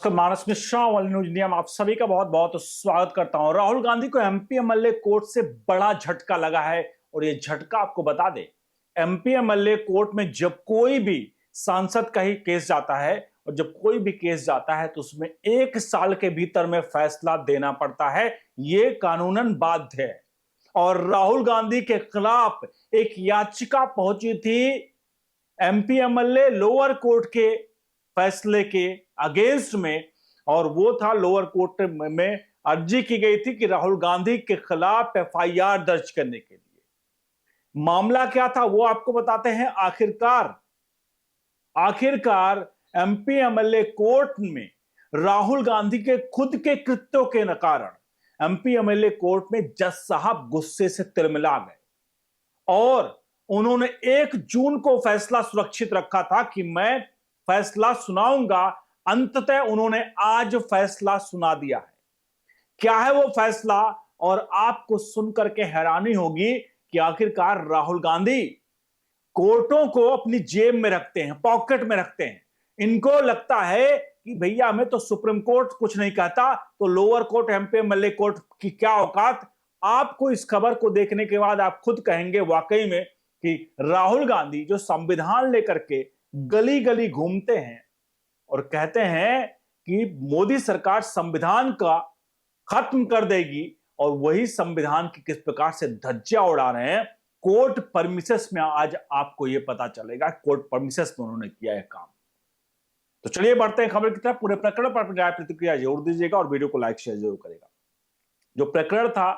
तो मानस मिश्रा वाली news India में आप सभी का बहुत बहुत स्वागत करता हूं। राहुल गांधी को एमपी एमएलए कोर्ट से बड़ा झटका लगा है और ये झटका आपको बता दे, एमपी एमएलए कोर्ट में जब कोई भी सांसद का ही केस जाता है और जब कोई भी केस जाता है तो उसमें 1 साल के भीतर में फैसला देना पड़ता है। ये कानूनन बाध्य है और राहुल गांधी के खिलाफ एक याचिका पहुंची थी एमपी एमएलए लोअर कोर्ट के फैसले के अगेंस्ट में, और वो था लोअर कोर्ट में अर्जी की गई थी कि राहुल गांधी के खिलाफ एफआईआर दर्ज करने के लिए। मामला क्या था वो आपको बताते हैं। आखिरकार एमपी एमएलए कोर्ट में राहुल गांधी के खुद के कृत्यों के कारण एमपी एमएलए कोर्ट में जज साहब गुस्से से तिलमिला गए और उन्होंने 1 जून को फैसला सुरक्षित रखा था कि मैं फैसला सुनाऊंगा। अंततः उन्होंने आज फैसला सुना दिया है। क्या है वो फैसला, और आपको सुनकर के हैरानी होगी कि आखिरकार राहुल गांधी कोर्टों को अपनी जेब में रखते हैं, पॉकेट में रखते हैं। इनको लगता है कि भैया हमें तो सुप्रीम कोर्ट कुछ नहीं कहता, तो lower court MP MLA court की क्या औकात। आपको इस खबर को देखने के बाद आप खुद कहेंगे वाकई में कि राहुल गांधी जो संविधान लेकर के गली गली घूमते हैं और कहते हैं कि मोदी सरकार संविधान का खत्म कर देगी, और वही संविधान की किस प्रकार से धज्जियां उड़ा रहे हैं कोर्ट परमिसेस में, आज आपको यह पता चलेगा कोर्ट परमिसेस में उन्होंने किया है काम। तो चलिए बढ़ते हैं खबर की तरफ। पूरे प्रकरण पर अपनी राय प्रतिक्रिया जरूर दीजिएगा और वीडियो को लाइक शेयर जरूर करेगा। जो प्रकरण था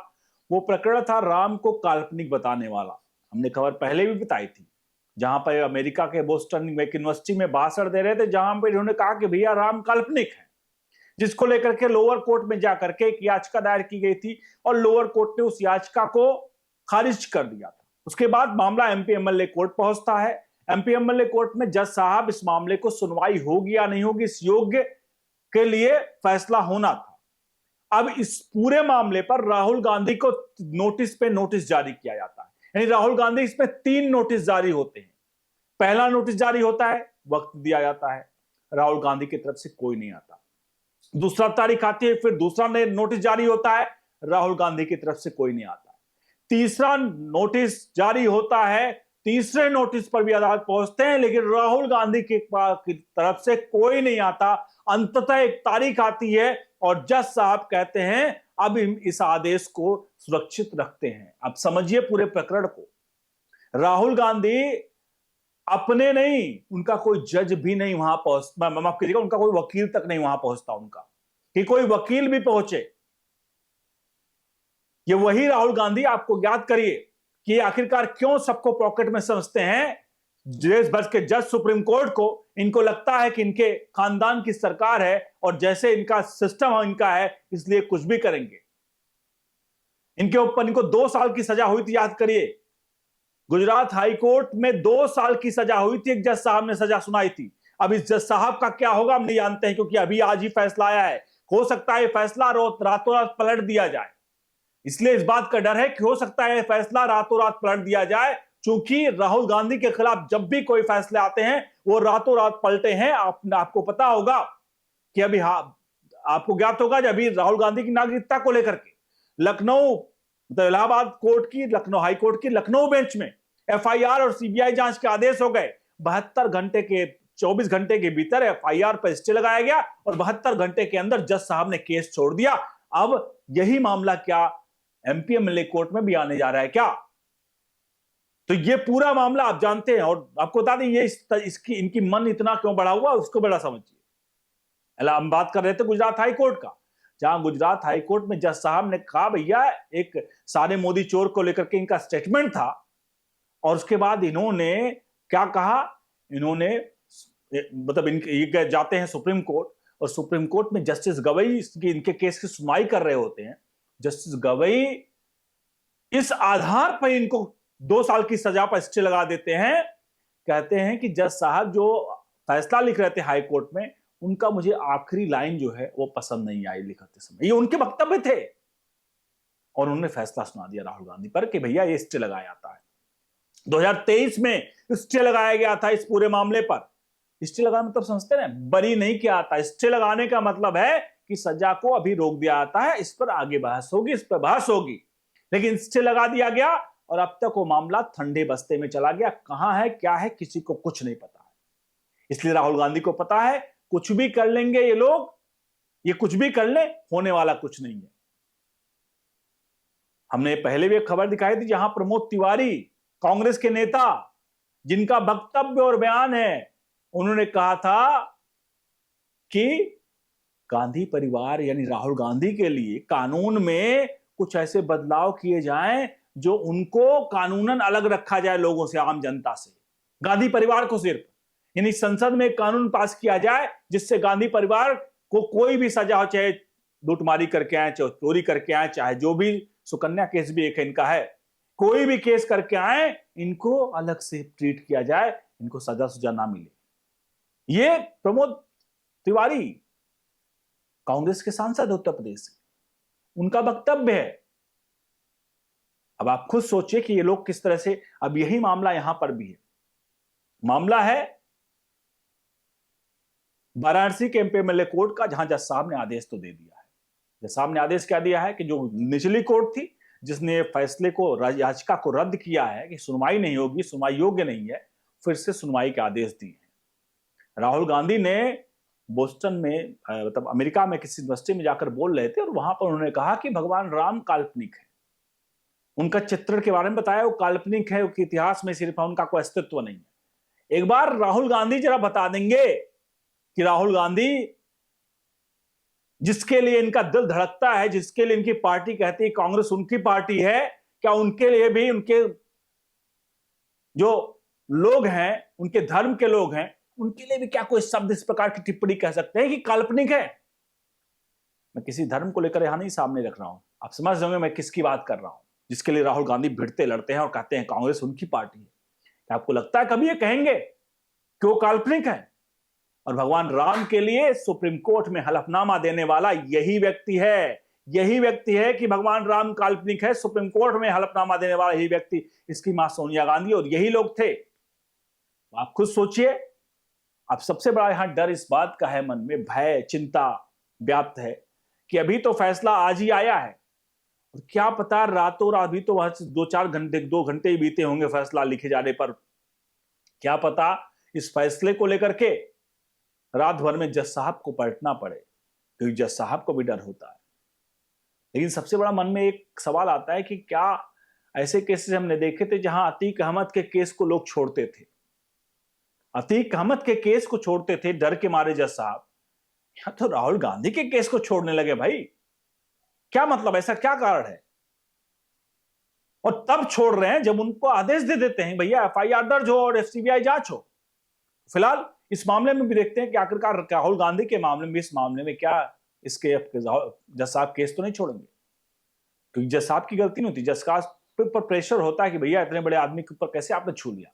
वो प्रकरण था राम को काल्पनिक बताने वाला। हमने खबर पहले भी बताई थी, जहां पर अमेरिका के बोस्टन यूनिवर्सिटी में भाषण दे रहे थे, जहां पर इन्होंने कहा कि भैया राम काल्पनिक है, जिसको लेकर के लोअर कोर्ट में जाकर के एक याचिका दायर की गई थी और लोअर कोर्ट ने उस याचिका को खारिज कर दिया था। उसके बाद मामला एमपी एमएलए कोर्ट पहुंचता है। एमपी एमएलए कोर्ट में जज साहब इस मामले को सुनवाई होगी या नहीं होगी, इस योग्य के लिए फैसला होना था। अब इस पूरे मामले पर राहुल गांधी को नोटिस पे नोटिस जारी किया जाता है, यानी राहुल गांधी इसमें 3 नोटिस जारी होते हैं। पहला नोटिस जारी होता है, वक्त दिया जाता है, राहुल गांधी की तरफ से कोई नहीं आता। दूसरा तारीख आती है, फिर दूसरा नोटिस जारी होता है, राहुल गांधी की तरफ से कोई नहीं आता। तीसरा नोटिस जारी होता है, तीसरे नोटिस पर भी अदालत पहुंचते हैं, लेकिन राहुल गांधी की तरफ से कोई नहीं आता। अंततः एक तारीख आती है और जज साहब कहते हैं अब इस आदेश को सुरक्षित रखते हैं। अब समझिए पूरे प्रकरण को। राहुल गांधी अपने नहीं, उनका कोई जज भी नहीं वहां पहुंचता, माफ कीजिएगा, उनका कोई वकील तक नहीं वहां पहुंचता उनका, कि कोई वकील भी पहुंचे। ये वही राहुल गांधी, आपको ज्ञात करिए कि आखिरकार क्यों सबको पॉकेट में समझते हैं देश भर के जज सुप्रीम कोर्ट को। इनको लगता है कि इनके खानदान की सरकार है और जैसे इनका सिस्टम इनका है, इसलिए कुछ भी करेंगे। इनके ऊपर इनको 2 साल की सजा हुई थी, याद करिए। गुजरात हाईकोर्ट में 2 साल की सजा हुई थी, एक जज साहब ने सजा सुनाई थी। अब इस जज साहब का क्या होगा हम नहीं जानते हैं, क्योंकि अभी आज ही फैसला आया है। हो सकता है फैसला रातों रात पलट दिया जाए, इसलिए इस बात का डर है कि हो सकता है फैसला रातों रात पलट दिया जाए, क्योंकि राहुल गांधी के खिलाफ जब भी कोई फैसले आते हैं वो रातों रात पलटे हैं। आपको पता होगा कि अभी आपको ज्ञात होगा, जब अभी राहुल गांधी की नागरिकता को लेकर के लखनऊ इलाहाबाद कोर्ट की, लखनऊ हाई कोर्ट की लखनऊ बेंच में एफआईआर और सीबीआई जांच के आदेश हो गए। 24 घंटे के भीतर एफआईआर पर स्टे लगाया गया और 72 घंटे के अंदर जज साहब ने केस छोड़ दिया। अब यही मामला क्या एमपी एमएलए कोर्ट में भी आने जा रहा है क्या? तो ये पूरा मामला आप जानते हैं, और आपको बता दें ये इसकी इनकी मन इतना क्यों बढ़ा हुआ उसको बड़ा समझिए। हम बात कर रहे थे गुजरात हाई कोर्ट का, जहां गुजरात हाई कोर्ट में जज साहब ने कहा भैया एक सारे मोदी चोर को लेकर के इनका स्टेटमेंट था, और उसके बाद इन्होंने क्या कहा, इन्होंने मतलब ये जाते हैं सुप्रीम कोर्ट, और सुप्रीम कोर्ट में जस्टिस गवई इनके केस की सुनवाई कर रहे होते हैं। जस्टिस गवई इस आधार पर इनको 2 साल की सजा पर स्टे लगा देते हैं। कहते हैं कि जज साहब जो फैसला लिख रहे थे हाई कोर्ट में, उनका मुझे आखिरी लाइन जो है वो पसंद नहीं आई लिखते समय। ये उनके वक्तव्य थे और उन्होंने फैसला सुना दिया राहुल गांधी पर कि भैया ये स्टे लगाया जाता है। 2023 में स्टे लगाया गया था इस पूरे मामले पर, स्टे लगाना मतलब समझते हैं, बरी नहीं किया जाता। स्टे लगाने का मतलब है कि सजा को अभी रोक दिया जाता है, इस पर आगे बहस होगी, इस पर बहस होगी। लेकिन स्टे लगा दिया गया और अब तक वो मामला ठंडे बस्ते में चला गया। कहां है, क्या है, किसी को कुछ नहीं पता है। इसलिए राहुल गांधी को पता है कुछ भी कर लेंगे ये लोग, ये कुछ भी कर ले, होने वाला कुछ नहीं है। हमने पहले भी एक खबर दिखाई थी जहां प्रमोद तिवारी, कांग्रेस के नेता, जिनका वक्तव्य और बयान है, उन्होंने कहा था कि गांधी परिवार यानी राहुल गांधी के लिए कानून में कुछ ऐसे बदलाव किए जाएं जो उनको कानूनन अलग रखा जाए लोगों से, आम जनता से। गांधी परिवार को सिर्फ, यानी संसद में कानून पास किया जाए जिससे गांधी परिवार को कोई भी सजा हो, चाहे लूटमारी करके आए, चाहे चोरी करके आए, चाहे जो भी, सुकन्या केस भी एक इनका है, कोई भी केस करके आए, इनको अलग से ट्रीट किया जाए, इनको सजा सुजा ना मिले। ये प्रमोद तिवारी कांग्रेस के सांसद उत्तर प्रदेश से, उनका वक्तव्य है। अब आप खुद सोचिए कि ये लोग किस तरह से, अब यही मामला यहां पर भी है। मामला है वाराणसी के एमपीएमएलए कोर्ट का, जहां जज साहब ने आदेश तो दे दिया है। जज साहब ने आदेश क्या दिया है कि जो निचली कोर्ट थी जिसने फैसले को, याचिका को रद्द किया है कि सुनवाई नहीं होगी, सुनवाई योग्य नहीं है, फिर से सुनवाई के आदेश दिए हैं। राहुल गांधी ने बोस्टन में, मतलब अमेरिका में किसी यूनिवर्सिटी में जाकर बोल रहे थे और वहां पर उन्होंने कहा कि भगवान राम काल्पनिक है। उनका चित्रण के बारे में बताया, वो काल्पनिक है, उसके इतिहास में सिर्फ उनका कोई अस्तित्व नहीं है। एक बार राहुल गांधी जरा बता देंगे कि राहुल गांधी, जिसके लिए इनका दिल धड़कता है, जिसके लिए इनकी पार्टी कहती है कांग्रेस उनकी पार्टी है, क्या उनके लिए भी, उनके जो लोग हैं, उनके धर्म के लोग हैं, उनके लिए भी क्या कोई शब्द इस प्रकार की टिप्पणी कह सकते हैं कि काल्पनिक है? मैं किसी धर्म को लेकर यहां नहीं सामने रख रहा हूं, आप समझ जाओगे मैं किसकी बात कर रहा हूं, जिसके लिए राहुल गांधी भिड़ते लड़ते हैं और कहते हैं कांग्रेस उनकी पार्टी है। क्या आपको लगता है कभी ये कहेंगे कि वो काल्पनिक है? और भगवान राम के लिए सुप्रीम कोर्ट में हलफनामा देने वाला यही व्यक्ति है, यही व्यक्ति है कि भगवान राम काल्पनिक है। सुप्रीम कोर्ट में हलफनामा देने वाला यही व्यक्ति इसकी मां सोनिया गांधी और यही लोग थे। आप खुद सोचिए। अब सबसे बड़ा यहां डर इस बात का है, मन में भय, चिंता व्याप्त है कि अभी तो फैसला आज ही आया है और क्या पता रातों रात, अभी तो वहां से 2 घंटे ही बीते होंगे फैसला लिखे जाने पर, क्या पता इस फैसले को लेकर के रात भर में जज साहब को पलटना पड़े, क्योंकि जज साहब को भी डर होता है। लेकिन सबसे बड़ा मन में एक सवाल आता है कि क्या ऐसे केसेस हमने देखे थे जहां अतीक अहमद के केस को लोग छोड़ते थे, अतीक अहमद के केस को छोड़ते थे डर के मारे जज साहब, या तो राहुल गांधी के केस को छोड़ने लगे। भाई क्या मतलब, ऐसा क्या कारण है? और तब छोड़ रहे हैं जब उनको आदेश दे देते हैं भैया एफआईआर दर्ज हो और सीबीआई जांच हो। फिलहाल इस मामले में भी देखते हैं कि आखिरकार राहुल गांधी के मामले में, इस मामले में क्या इसके जज साहब केस तो नहीं छोड़ेंगे, क्योंकि जज साहब की गलती नहीं होती, जज का पर प्रेशर होता है कि भैया इतने बड़े आदमी के ऊपर कैसे आपने छू लिया।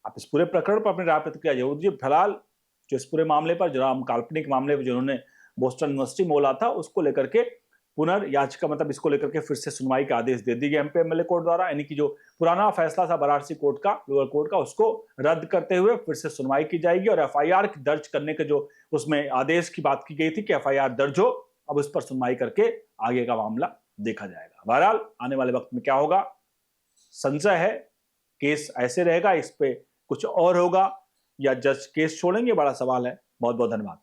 आप इस पूरे प्रकरण पर अपनी राय प्रतिक्रिया जरूर दीजिए। फिलहाल जो इस पूरे मामले पर, जो काल्पनिक मामले पर जिन्होंने बोस्टन यूनिवर्सिटी में बोला था, उसको लेकर के पुनर्याचिका, मतलब इसको लेकर के फिर से सुनवाई का आदेश दे दी गया एमपीएमएलए कोर्ट द्वारा, यानी कि जो पुराना फैसला था वाराणसी कोर्ट का, लोअर कोर्ट का, उसको रद्द करते हुए फिर से सुनवाई की जाएगी और एफआईआर दर्ज करने के जो उसमें आदेश की बात की गई थी कि एफआईआर दर्ज हो, अब उस पर सुनवाई करके आगे का मामला देखा जाएगा। बहरहाल आने वाले वक्त में क्या होगा संशय है, केस ऐसे रहेगा, इस पे कुछ और होगा या जज केस छोड़ेंगे, बड़ा सवाल है। बहुत बहुत धन्यवाद।